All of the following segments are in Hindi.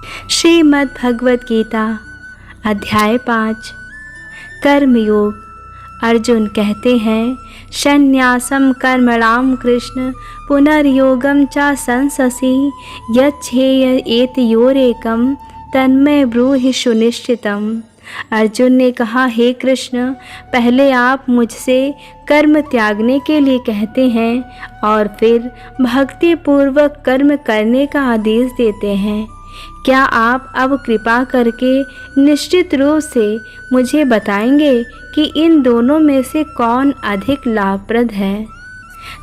श्रीमद् भगवत गीता अध्याय 5 कर्मयोग। अर्जुन कहते हैं, संन्यासम कर्मणाम कृष्ण पुनर्योगम च संससि यच्छेय एतयोरेकम तन्मय ब्रूहि सुनिश्चितम। अर्जुन ने कहा, हे कृष्ण, पहले आप मुझसे कर्म त्यागने के लिए कहते हैं और फिर भक्ति पूर्वक कर्म करने का आदेश देते हैं। क्या आप अब कृपा करके निश्चित रूप से मुझे बताएंगे कि इन दोनों में से कौन अधिक लाभप्रद है?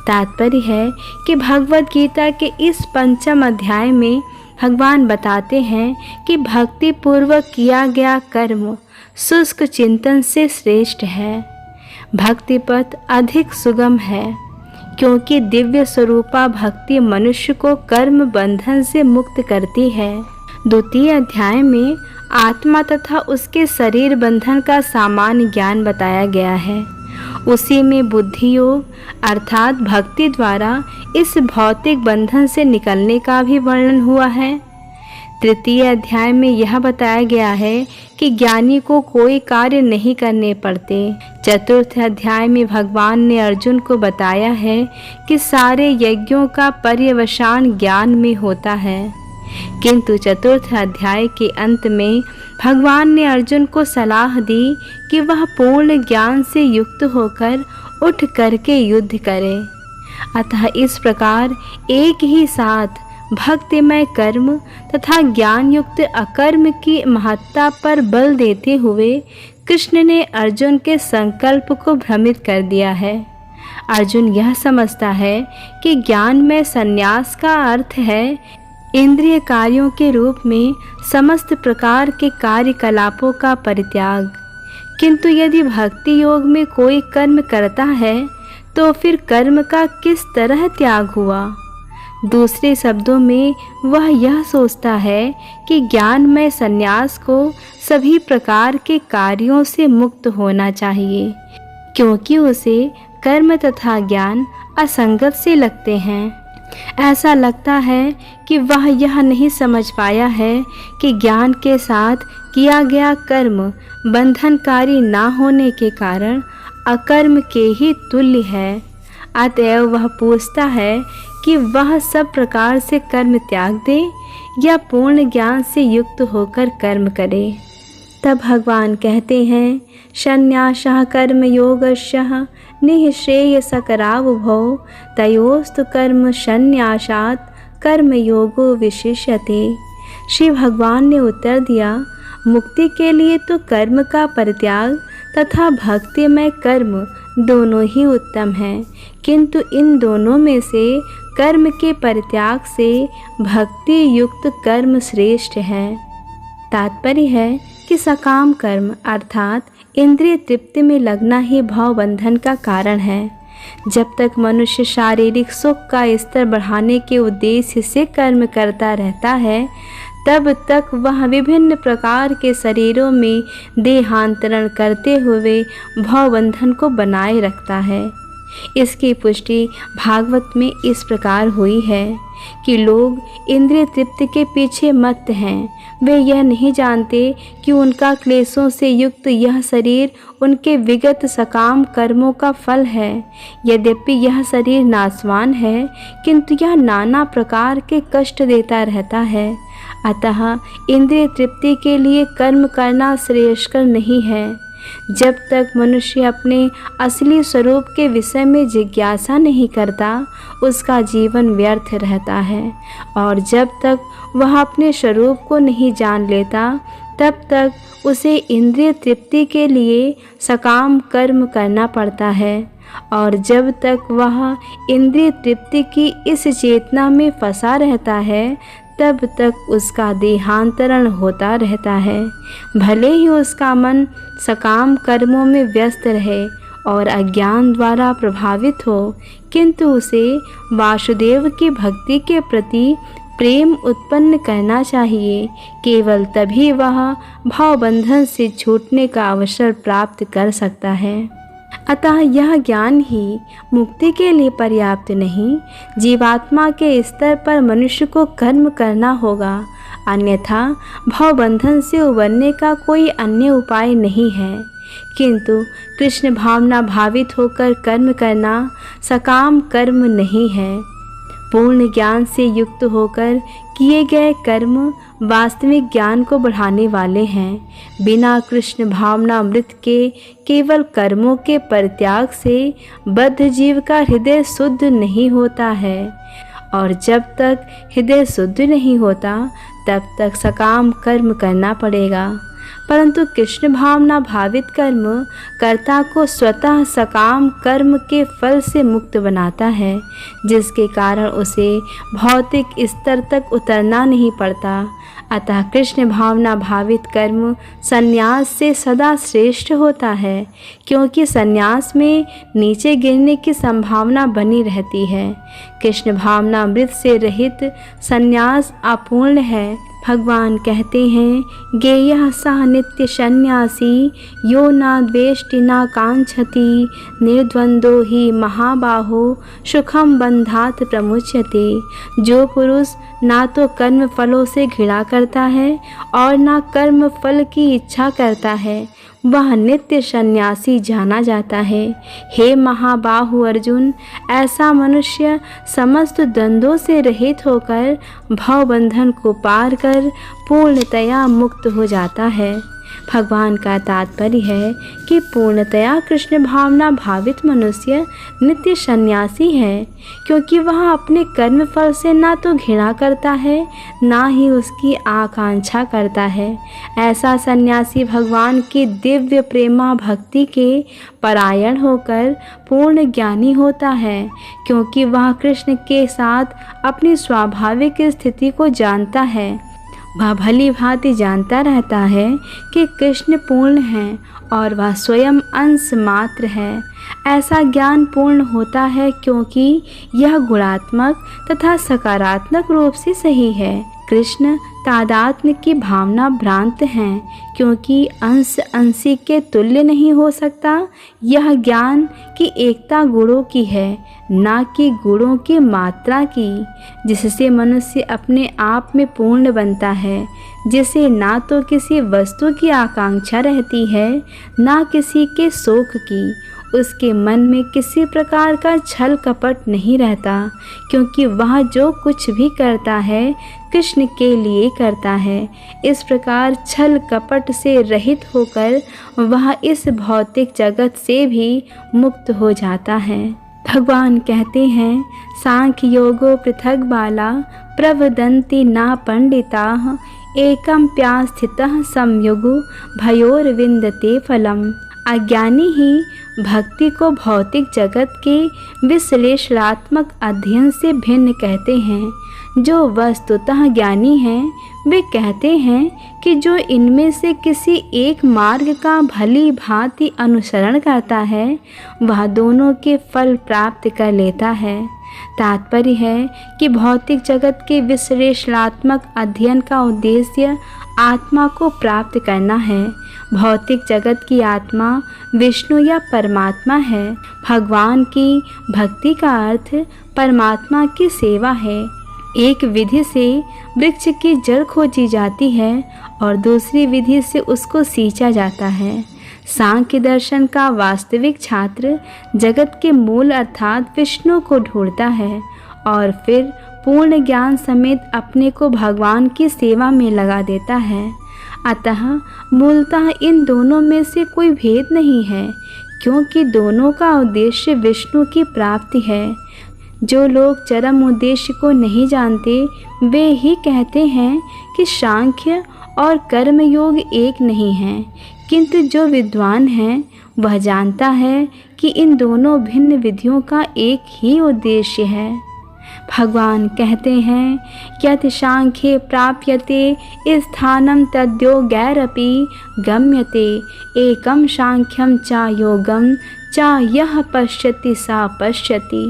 तात्पर्य है कि भगवत गीता के इस 5वें अध्याय में भगवान बताते हैं कि भक्ति पूर्वक किया गया कर्म शुष्क चिंतन से श्रेष्ठ है। भक्ति पथ अधिक सुगम है क्योंकि दिव्य स्वरूपा भक्ति मनुष्य को कर्म बंधन से मुक्त करती है। 2 अध्याय में आत्मा तथा उसके शरीर बंधन का सामान्य ज्ञान बताया गया है। उसी में बुद्धि योग अर्थात भक्ति द्वारा इस भौतिक बंधन से निकलने का भी वर्णन हुआ है। 3 अध्याय में यह बताया गया है कि ज्ञानी को कोई कार्य नहीं करने पड़ते। 4 अध्याय में भगवान ने अर्जुन को बताया है कि सारे यज्ञों का पर्यवसान ज्ञान में होता है, किंतु 4 अध्याय के अंत में भगवान ने अर्जुन को सलाह दी कि वह पूर्ण ज्ञान से युक्त होकर उठ करके युद्ध करे। अतः इस प्रकार एक ही साथ भक्तिमय कर्म तथा ज्ञान युक्त अकर्म की महत्ता पर बल देते हुए कृष्ण ने अर्जुन के संकल्प को भ्रमित कर दिया है। अर्जुन यह समझता है कि ज्ञान में संन्यास का अर्थ है इंद्रिय कार्यों के रूप में समस्त प्रकार के कार्यकलापों का परित्याग, किंतु यदि भक्ति योग में कोई कर्म करता है तो फिर कर्म का किस तरह त्याग हुआ? दूसरे शब्दों में वह यह सोचता है कि ज्ञान में संन्यास को सभी प्रकार के कार्यों से मुक्त होना चाहिए, क्योंकि उसे कर्म तथा ज्ञान असंगत से लगते हैं। ऐसा लगता है कि वह यह नहीं समझ पाया है कि ज्ञान के साथ किया गया कर्म बंधनकारी ना होने के कारण अकर्म के ही तुल्य है। अतएव वह पूछता है कि वह सब प्रकार से कर्म त्याग दे या पूर्ण ज्ञान से युक्त होकर कर्म करे। तब भगवान कहते हैं, संन्यासः कर्मयोगस्यः निःश्रेयसकरावुभौ तयोस्तु कर्म संन्यासात् कर्मयोगो विशिष्यते। श्री भगवान ने उत्तर दिया, मुक्ति के लिए तो कर्म का परित्याग तथा भक्तिमय कर्म दोनों ही उत्तम हैं, किंतु इन दोनों में से कर्म के परित्याग से भक्ति युक्त कर्म श्रेष्ठ है। तात्पर्य है कि सकाम कर्म अर्थात इंद्रिय तृप्ति में लगना ही भव बंधन का कारण है। जब तक मनुष्य शारीरिक सुख का स्तर बढ़ाने के उद्देश्य से कर्म करता रहता है, तब तक वह विभिन्न प्रकार के शरीरों में देहांतरण करते हुए भवबंधन को बनाए रखता है। इसकी पुष्टि भागवत में इस प्रकार हुई है कि लोग इंद्रिय तृप्ति के पीछे मत्त हैं। वे यह नहीं जानते कि उनका क्लेशों से युक्त यह शरीर उनके विगत सकाम कर्मों का फल है। यद्यपि यह शरीर नाशवान है, किंतु यह नाना प्रकार के कष्ट देता रहता है। अतः इंद्रिय तृप्ति के लिए कर्म करना श्रेयस्कर नहीं है। जब तक मनुष्य अपने असली स्वरूप के विषय में जिज्ञासा नहीं करता, उसका जीवन व्यर्थ रहता है, और जब तक वह अपने स्वरूप को नहीं जान लेता, तब तक उसे इंद्रिय तृप्ति के लिए सकाम कर्म करना पड़ता है। और जब तक वह इंद्रिय तृप्ति की इस चेतना में फंसा रहता है, तब तक उसका देहांतरण होता रहता है। भले ही उसका मन सकाम कर्मों में व्यस्त रहे और अज्ञान द्वारा प्रभावित हो, किंतु उसे वासुदेव की भक्ति के प्रति प्रेम उत्पन्न करना चाहिए। केवल तभी वह भवबंधन से छूटने का अवसर प्राप्त कर सकता है। अतः यह ज्ञान ही मुक्ति के लिए पर्याप्त नहीं, जीवात्मा के स्तर पर मनुष्य को कर्म करना होगा। अन्यथा भवबंधन से उबरने का कोई अन्य उपाय नहीं है। किंतु कृष्ण भावना भावित होकर कर्म करना सकाम कर्म नहीं है। पूर्ण ज्ञान से युक्त होकर किए गए कर्म वास्तविक ज्ञान को बढ़ाने वाले हैं। बिना कृष्ण भावनामृत के केवल कर्मों के परित्याग से बद्ध जीव का हृदय शुद्ध नहीं होता है, और जब तक हृदय शुद्ध नहीं होता तब तक सकाम कर्म करना पड़ेगा। परंतु कृष्ण भावना भावित कर्म कर्ता को स्वतः सकाम कर्म के फल से मुक्त बनाता है, जिसके कारण उसे भौतिक स्तर तक उतरना नहीं पड़ता। अतः कृष्ण भावना भावित कर्म संन्यास से सदा श्रेष्ठ होता है, क्योंकि संन्यास में नीचे गिरने की संभावना बनी रहती है। कृष्ण भावनामृत से रहित संन्यास अपूर्ण है। भगवान कहते हैं, गेयः सः नित्य सन्यासी यो न द्वेष्टि न कांक्षति निर्द्वंदो ही महाबाहो सुखम बंधात प्रमुच्यते। जो पुरुष ना तो कर्म फलों से घृणा करता है और ना कर्म फल की इच्छा करता है, वह नित्य सन्यासी जाना जाता है। हे महाबाहु अर्जुन, ऐसा मनुष्य समस्त द्वंद्वों से रहित होकर भवबंधन को पार कर पूर्णतया मुक्त हो जाता है। भगवान का तात्पर्य है कि पूर्णतया कृष्ण भावना भावित मनुष्य नित्य सन्यासी है, क्योंकि वह अपने कर्म फल से ना तो घृणा करता है ना ही उसकी आकांक्षा करता है। ऐसा सन्यासी भगवान की दिव्य प्रेमा भक्ति के परायण होकर पूर्ण ज्ञानी होता है, क्योंकि वह कृष्ण के साथ अपनी स्वाभाविक स्थिति को जानता है। वह भली भांति जानता रहता है कि कृष्ण पूर्ण है और वह स्वयं अंश मात्र है। ऐसा ज्ञान पूर्ण होता है क्योंकि यह गुणात्मक तथा सकारात्मक रूप से सही है। कृष्ण तादात्म्य की भावना भ्रांत है, क्योंकि अंश अंशी के तुल्य नहीं हो सकता। यह ज्ञान की एकता गुणों की है, ना कि गुणों की मात्रा की, जिससे मनुष्य अपने आप में पूर्ण बनता है, जिसे ना तो किसी वस्तु की आकांक्षा रहती है ना किसी के शोक की। उसके मन में किसी प्रकार का छल कपट नहीं रहता, क्योंकि वह जो कुछ भी करता है कृष्ण के लिए करता है। इस प्रकार छल कपट से रहित होकर वह इस भौतिक जगत से भी मुक्त हो जाता है। भगवान कहते हैं, सांख्य योगो पृथग बाला प्रवदन्ति ना पंडिताः एकम प्यास्थितः संयुगो भयोर्विन्दते फलम। अज्ञानी ही भक्ति को भौतिक जगत के विश्लेषणात्मक अध्ययन से भिन्न कहते हैं। जो वस्तुतः ज्ञानी हैं वे कहते हैं कि जो इनमें से किसी एक मार्ग का भली भांति अनुसरण करता है वह दोनों के फल प्राप्त कर लेता है। तात्पर्य है कि भौतिक जगत के विश्लेषणात्मक अध्ययन का उद्देश्य आत्मा को प्राप्त करना है। भौतिक जगत की आत्मा विष्णु या परमात्मा है। भगवान की भक्ति का अर्थ परमात्मा की सेवा है। एक विधि से वृक्ष की जड़ खोजी जाती है और दूसरी विधि से उसको सींचा जाता है। सांख्य दर्शन का वास्तविक छात्र जगत के मूल अर्थात विष्णु को ढूंढता है और फिर पूर्ण ज्ञान समेत अपने को भगवान की सेवा में लगा देता है। अतः मूलतः इन दोनों में से कोई भेद नहीं है, क्योंकि दोनों का उद्देश्य विष्णु की प्राप्ति है। जो लोग चरम उद्देश्य को नहीं जानते वे ही कहते हैं कि सांख्य और कर्म योग एक नहीं हैं, किंतु जो विद्वान है वह जानता है कि इन दोनों भिन्न विधियों का एक ही उद्देश्य है। भगवान कहते हैं, यत् सांख्ये प्राप्यते स्थानं तद्योगैरपि गम्यते एकम सांख्यम च योगम च यः पश्यति सा पश्यति।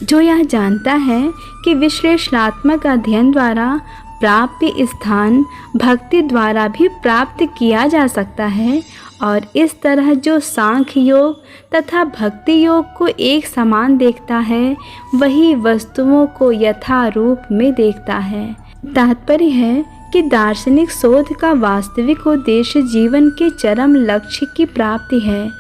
जो यह जानता है कि विश्लेषणात्मक अध्ययन द्वारा प्राप्त स्थान भक्ति द्वारा भी प्राप्त किया जा सकता है और इस तरह जो सांख्य योग तथा भक्ति योग को एक समान देखता है वही वस्तुओं को यथा रूप में देखता है। तात्पर्य है कि दार्शनिक शोध का वास्तविक उद्देश्य जीवन के चरम लक्ष्य की प्राप्ति है।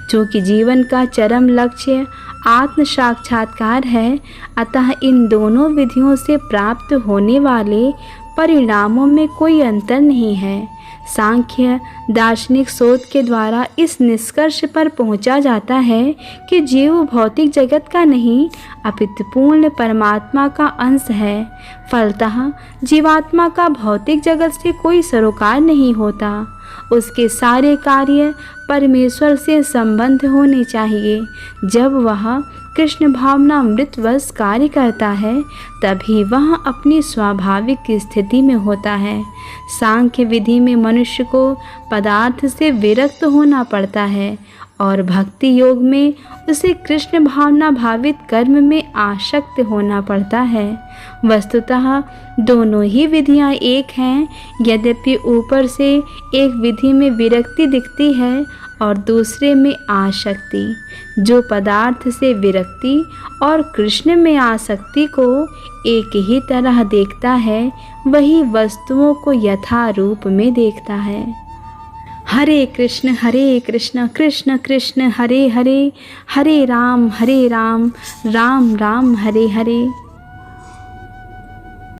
चूँकि जीवन का चरम लक्ष्य आत्म साक्षात्कार है, अतः इन दोनों विधियों से प्राप्त होने वाले परिणामों में कोई अंतर नहीं है। सांख्य दार्शनिक शोध के द्वारा इस निष्कर्ष पर पहुंचा जाता है कि जीव भौतिक जगत का नहीं अपितु पूर्ण परमात्मा का अंश है। फलतः जीवात्मा का भौतिक जगत से कोई सरोकार नहीं होता। उसके सारे कार्य परमेश्वर से संबंध होने चाहिए। जब वह कृष्ण भावना अमृतवश कार्य करता है तभी वह अपनी स्वाभाविक स्थिति में होता है। सांख्य विधि में मनुष्य को पदार्थ से विरक्त होना पड़ता है और भक्ति योग में उसे कृष्ण भावना भावित कर्म में आसक्त होना पड़ता है। वस्तुतः दोनों ही विधियां एक हैं, यद्यपि ऊपर से एक विधि में विरक्ति दिखती है और दूसरे में आसक्ति। जो पदार्थ से विरक्ति और कृष्ण में आसक्ति को एक ही तरह देखता है, वही वस्तुओं को यथा रूप में देखता है। हरे कृष्ण कृष्ण कृष्ण हरे हरे, हरे राम राम राम हरे हरे।